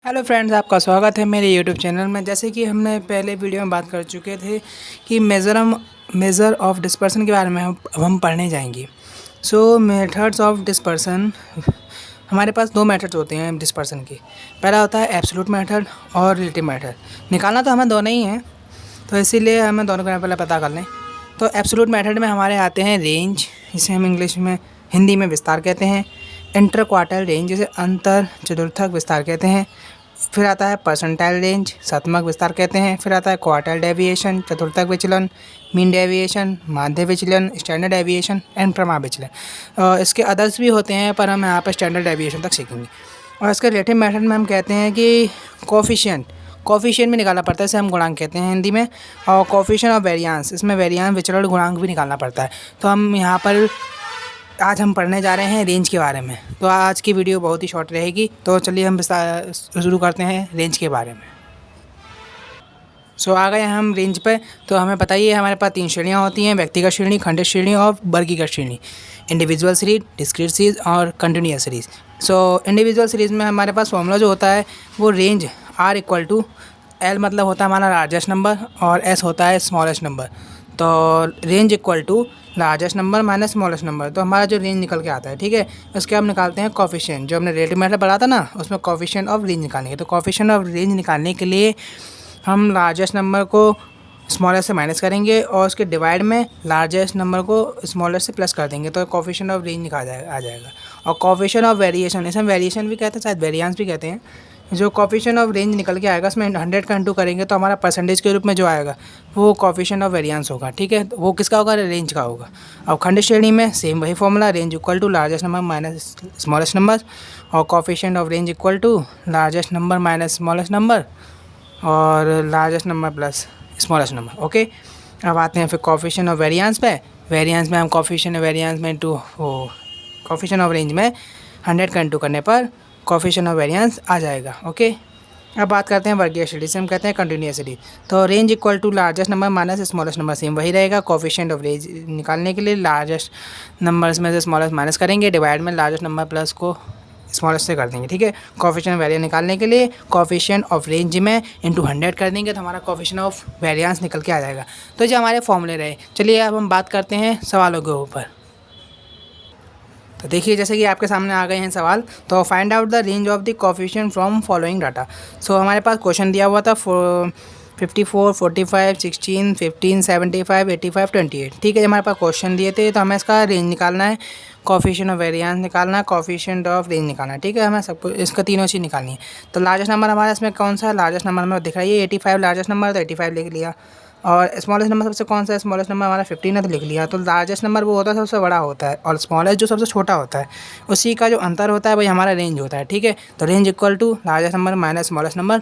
Hello friends, आपका स्वागत है मेरे यूट्यूब चैनल में। जैसे कि हमने पहले वीडियो में बात कर चुके थे कि मेज़र ऑफ डिस्पर्सन के बारे में अब हम पढ़ने जाएंगे। सो मेथड्स ऑफ डिस्पर्सन, हमारे पास दो मेथड्स होते हैं डिस्पर्सन के। पहला होता है एब्सोल्यूट मेथड और रिलेटिव मेथड। निकालना तो हमें दोनों ही हैं, तो इसीलिए हमें दोनों का पहले पता कर लें। तो एब्सोल्यूट मेथड में हमारे आते हैं रेंज, जिसे हम हिंदी में विस्तार कहते हैं। इंटर क्वार्टाइल रेंज, जिसे अंतर चतुर्थक विस्तार कहते हैं। फिर आता है परसेंटाइल रेंज, शतमक विस्तार कहते हैं। फिर आता है क्वार्टाइल डेविएशन, चतुर्थक विचलन, मीन डेविएशन, माध्य विचलन, स्टैंडर्ड डेविएशन एंड प्रमाण विचलन। इसके अदर्स भी होते हैं, पर हम यहाँ पर स्टैंडर्ड डेविएशन तक सीखेंगे। और इसके रिलेटिव मेथड में हम कहते हैं कि कोफिशिएंट भी निकालना पड़ता है, इसे हम गुणांक कहते हैं हिंदी में। और कोफिशिएंट ऑफ वेरिएंस, इसमें वेरिएंस विचलन गुणांक भी निकालना पड़ता है। तो हम यहाँ पर आज हम पढ़ने जा रहे हैं रेंज के बारे में। तो आज की वीडियो बहुत ही शॉर्ट रहेगी, तो चलिए हम शुरू करते हैं रेंज के बारे में। आ गए हम रेंज पे। तो हमें बताइए, हमारे पास तीन श्रेणियाँ होती हैं: व्यक्तिगत श्रेणी, खंडित श्रेणी और वर्गीकृत श्रेणी। इंडिविजुअल सीरीज, डिस्क्रीट सीरीज और कंटिन्यूअस सीरीज। इंडिविजुअल सीरीज में हमारे पास फॉर्मूला जो होता है वो range R equal to L, मतलब होता है हमारा लार्जेस्ट नंबर, और S होता है स्मॉलेस्ट नंबर। तो range equal to largest number minus smallest number. तो हमारा जो रेंज निकल के आता है, ठीक है, उसके हम निकालते हैं कोफिशिएंट। जो हमने रिलेटिव मेथड पढ़ा था ना, उसमें कोफिशिएंट ऑफ रेंज निकालेंगे। तो कोफिशिएंट ऑफ रेंज निकालने के लिए हम लार्जेस्ट नंबर को स्मॉलेस्ट से माइनस करेंगे और उसके डिवाइड में लार्जेस्ट नंबर को स्मॉलेस्ट से प्लस कर देंगे, तो कोफिशिएंट ऑफ रेंज आ जाएगा। और कोफिशिएंट ऑफ वेरिएशन, इसे हम वेरिएशन भी कहते हैं, शायद वेरिएंस भी कहते हैं। जो कोफिशिएंट ऑफ रेंज निकल के आएगा, उसमें 100 का इंटू करेंगे तो हमारा परसेंटेज के रूप में जो आएगा वो कोफिशिएंट ऑफ वेरिएंस होगा, ठीक है। तो वो किसका होगा? रेंज का होगा। अब खंडित श्रेणी में सेम वही formula, range equal to largest number minus smallest number, और coefficient of range equal to largest number minus smallest number और largest number plus smallest number. Okay, अब आते हैं फिर कोफिशिएंट ऑफ वेरिएंस पे। वेरिएंस में हम कोफिशिएंट ऑफ वेरिएंस में इंटू कोफिशिएंट ऑफ रेंज में 100 का इंटू करने पर कोफिशिएंट ऑफ वेरिएंस आ जाएगा। ओके, अब बात करते हैं वर्गीय श्रेणी से, हम कहते हैं कंटिन्यूअस श्रेणी। तो range equal to largest number minus smallest number, same वही रहेगा। कोफिशिएंट ऑफ रेंज निकालने के लिए लार्जेस्ट नंबर्स में से स्मॉलेस्ट माइनस करेंगे, डिवाइड में लार्जेस्ट नंबर प्लस को स्मॉलेस्ट से कर देंगे, ठीक है। कोफिशिएंट ऑफ वेरिएंस निकालने के लिए कोफिशिएंट ऑफ रेंज में इंटू 100 कर देंगे, तो हमारा कोफिशिएंट ऑफ वेरिएंस निकल के आ जाएगा। तो जो हमारे फॉर्मूले रहे, चलिए अब हम बात करते हैं सवालों के ऊपर। तो देखिए, जैसे कि आपके सामने आ गए हैं सवाल। तो find out the range of the coefficient from following data. हमारे पास क्वेश्चन दिया हुआ था 54, 45, 16, 15, 75, 85, 28, ठीक है। हमारे पास क्वेश्चन दिए थे, तो हमें इसका रेंज निकालना है, कोफिशिएंट ऑफ वेरिएंस निकालना है, कोफिशिएंट ऑफ रेंज निकालना है, ठीक है। हमें सबको इसका तीनों चीज़ निकालनी है। तो लार्जेस्ट नंबर हमारे इसमें कौन सा है? लार्जेस्ट नंबर हमें दिख रहा है 85 लार्जेस्ट नंबर, तो 85 लिख लिया। और स्मॉलेस्ट नंबर सबसे कौन सा है? स्मॉलेस्ट नंबर हमारा 15 है, तो लिख लिया। तो लार्जेस्ट नंबर वो होता है सबसे बड़ा होता है, और स्मॉलेस्ट जो सबसे छोटा होता है, उसी का जो अंतर होता है वही हमारा रेंज होता है, ठीक है। तो range equal to largest number minus smallest number,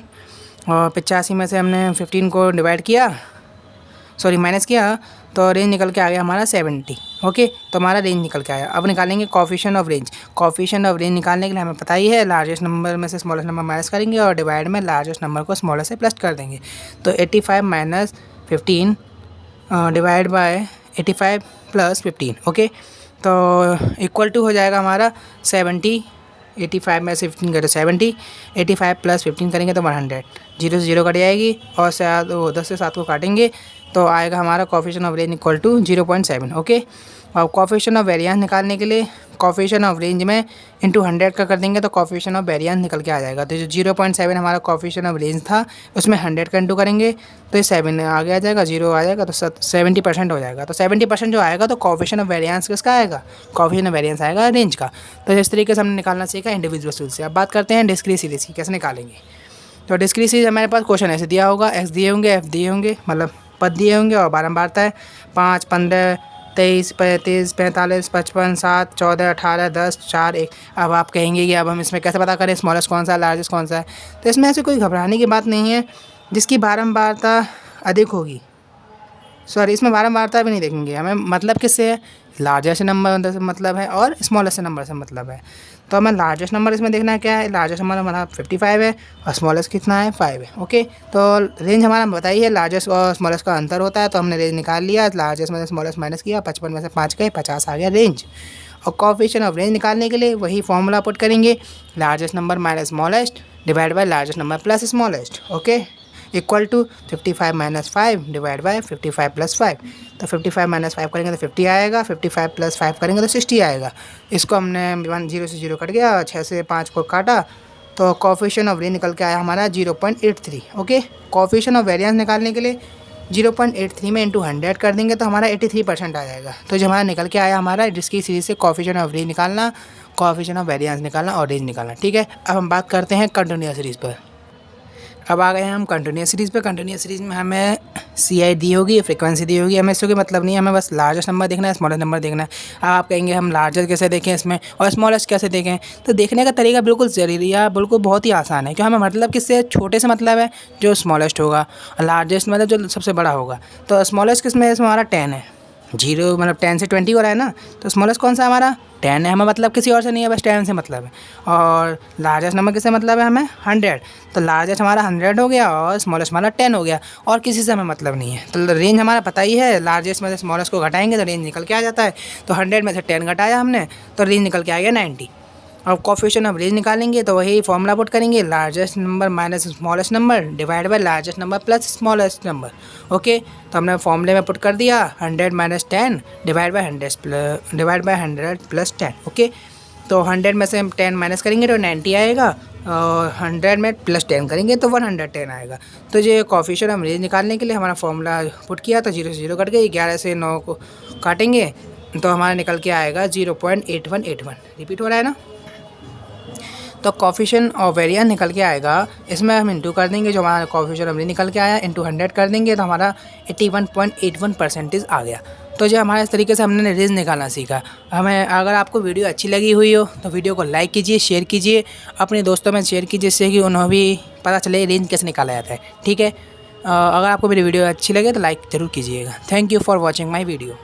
और 85 में से हमने 15 को डिवाइड किया, माइनस किया, तो रेंज निकल के आ गया हमारा 70। ओके, तो हमारा रेंज निकल के आया। अब निकालेंगे coefficient of range. Coefficient of range निकालने के लिए हमें पता ही है, लार्जेस्ट नंबर में से स्मॉलेस्ट नंबर माइनस करेंगे और डिवाइड में लार्जेस्ट नंबर को स्मॉलेस्ट से प्लस कर देंगे। तो 85 minus 15 divide by 85 plus 15। Okay, तो इक्वल टू हो जाएगा हमारा 70। 85 में से 15 करें 70, 85 प्लस 15 करेंगे तो 100, 0 से 0 कट जाएगी, और 10 से 7 को काटेंगे तो आएगा हमारा coefficient of range equal to 0.7। Okay, और कोफिशिएंट ऑफ वेरिएंस निकालने के लिए कोफिशिएंट ऑफ रेंज में इंटू 100 का कर देंगे, तो कोफिशिएंट ऑफ वेरिएंस निकल के आ जाएगा। तो जो 0.7 हमारा कोफिशिएंट ऑफ रेंज था, उसमें 100 का इंटू करेंगे तो ये 7 आगे आ जाएगा, 0 आ जाएगा, तो 70% हो जाएगा। तो 70% जो आएगा तो कोफिशिएंट ऑफ वेरिएंस किसका आएगा? कोफिशिएंट ऑफ वेरिएंस आएगा रेंज का। तो इस तरीके से हमने निकालना सीखा इंडिविजुअल सीरीज से। अब बात करते हैं डिस्क्रीट सीरीज की, कैसे निकालेंगे। तो डिस्क्रीट सीरीज हमारे पास क्वेश्चन ऐसे दिया होगा, एक्स दिए होंगे, एफ दिए होंगे, मतलब पद दिए होंगे, और बारंबारता है 5, 15, 23, 35, 45, 55, 7, 14, 18, 10, 4, 1। अब आप कहेंगे कि अब हम इसमें कैसे पता करें स्मॉलेस्ट कौन सा है, लार्जेस्ट कौन सा है। तो इसमें ऐसे कोई घबराने की बात नहीं है। जिसकी बारंबारता अधिक होगी, इसमें बारंबारता भी नहीं देखेंगे हमें, मतलब किससे है? लार्जेस्ट नंबर से मतलब है और स्मॉलेस्ट नंबर से मतलब है। तो हमें लार्जेस्ट नंबर इसमें देखना है, क्या है? लार्जेस्ट नंबर हमारा 55 है और स्मॉलेस्ट कितना है? 5 है। ओके, तो रेंज हमारा बताइए, लार्जेस्ट और स्मॉलेस्ट का अंतर होता है, तो हमने रेंज निकाल लिया। लार्जेस्ट में से स्मॉलेस्ट माइनस किया, 55 में से 5 गए, 50 आ गया रेंज। और कोफिशिएंट ऑफ रेंज निकालने के लिए वही फॉर्मूला पुट करेंगे, largest number minus smallest, divide by largest number plus smallest, okay, equal to 55 minus 5 divide by 55 plus 5। तो 55 माइनस 5 करेंगे तो 50 आएगा, 55 प्लस 5 करेंगे तो 60 आएगा। इसको हमने 1 0 से 0 कट गया, 6 से 5 को काटा तो कोएफिशिएंट ऑफ रेंज निकल के आया हमारा 0.83, ओके। कोएफिशिएंट ऑफ वेरिएंस निकालने के लिए 0.83 में इंटू 100 कर देंगे तो हमारा 83% आ जाएगा। तो जो हमारा निकल के आया हमारा जिसकी सीरीज से कोएफिशिएंट ऑफ रेंज निकालना, कोएफिशिएंट ऑफ वेरिएंस निकालना और रेंज निकालना, ठीक है। अब हम बात करते हैं कंटिन्यूअस सीरीज़ पर। अब आ गए हैं हम कंटिन्यूअस सीरीज़ पे। कंटिन्यूअस सीरीज़ में हमें CI दी होगी, फ्रीक्वेंसी दी होगी, हमें इससे कोई मतलब नहीं है, हमें बस लार्जेस्ट नंबर देखना है, स्मॉलेस्ट नंबर देखना है। अब आप कहेंगे हम लार्जेस्ट कैसे देखें इसमें और स्मॉलेस्ट कैसे देखें, तो देखने का तरीका बिल्कुल ज़रूरी है, बिल्कुल बहुत ही आसान है। क्यों, हमें मतलब किससे, छोटे से मतलब है जो स्मॉलेस्ट होगा और लार्जेस्ट मतलब जो सबसे बड़ा होगा। तो स्मॉलेस्ट किस में, इसमें हमारा 10 है, 0 मतलब 10 से 20 हो रहा है ना, तो स्मॉलेस्ट कौन सा हमारा 10 है, हमें मतलब किसी और से नहीं है, बस 10 से मतलब है। और लार्जेस्ट नंबर किससे मतलब है हमें 100, तो लार्जेस्ट हमारा 100 हो गया और स्मॉलेस्ट हमारा 10 हो गया, और किसी से हमें मतलब नहीं है। तो रेंज हमारा पता ही है, लार्जेस्ट में से स्मॉलेस्ट को घटाएंगे तो रेंज निकल के आ जाता है। तो 100 में से 10 घटाया हमने तो रेंज निकल के आ गया 90। अब कोएफिशिएंट ऑफ रेंज निकालेंगे तो वही फॉर्मूला पुट करेंगे, largest number minus smallest number divide by largest number plus smallest number, okay. तो हमने फॉर्मूले में पुट कर दिया 100 minus 10 divide by 100 plus 10, okay. तो 100 में से हम 10 माइनस करेंगे तो 90 आएगा और 100 में प्लस 10 करेंगे तो 110 आएगा। तो ये कोएफिशिएंट ऑफ रेंज निकालने के लिए हमारा फॉर्मूला पुट किया तो 0 से 0 कट गई, 11 से 9 को काटेंगे तो हमारा निकल के आएगा 0.8181। रिपीट हो रहा है ना। तो कोएफिशिएंट ऑफ वेरिएंस निकल के आएगा, इसमें हम इंटू कर देंगे, जो हमारा कोएफिशिएंट ऑफ रेंज निकल के आया इंटू 100 कर देंगे तो हमारा 81.81% आ गया। तो जो हमारे इस तरीके से हमने रेंज निकालना सीखा। हमें अगर आपको वीडियो अच्छी लगी हुई हो तो वीडियो को लाइक कीजिए, शेयर कीजिए, अपने दोस्तों में शेयर कीजिए, जिससे कि उन्हें भी पता चले रेंज कैसे निकाला जाता है, ठीक है। अगर आपको मेरी वीडियो अच्छी लगे तो लाइक ज़रूर कीजिएगा। Thank you for watching my video.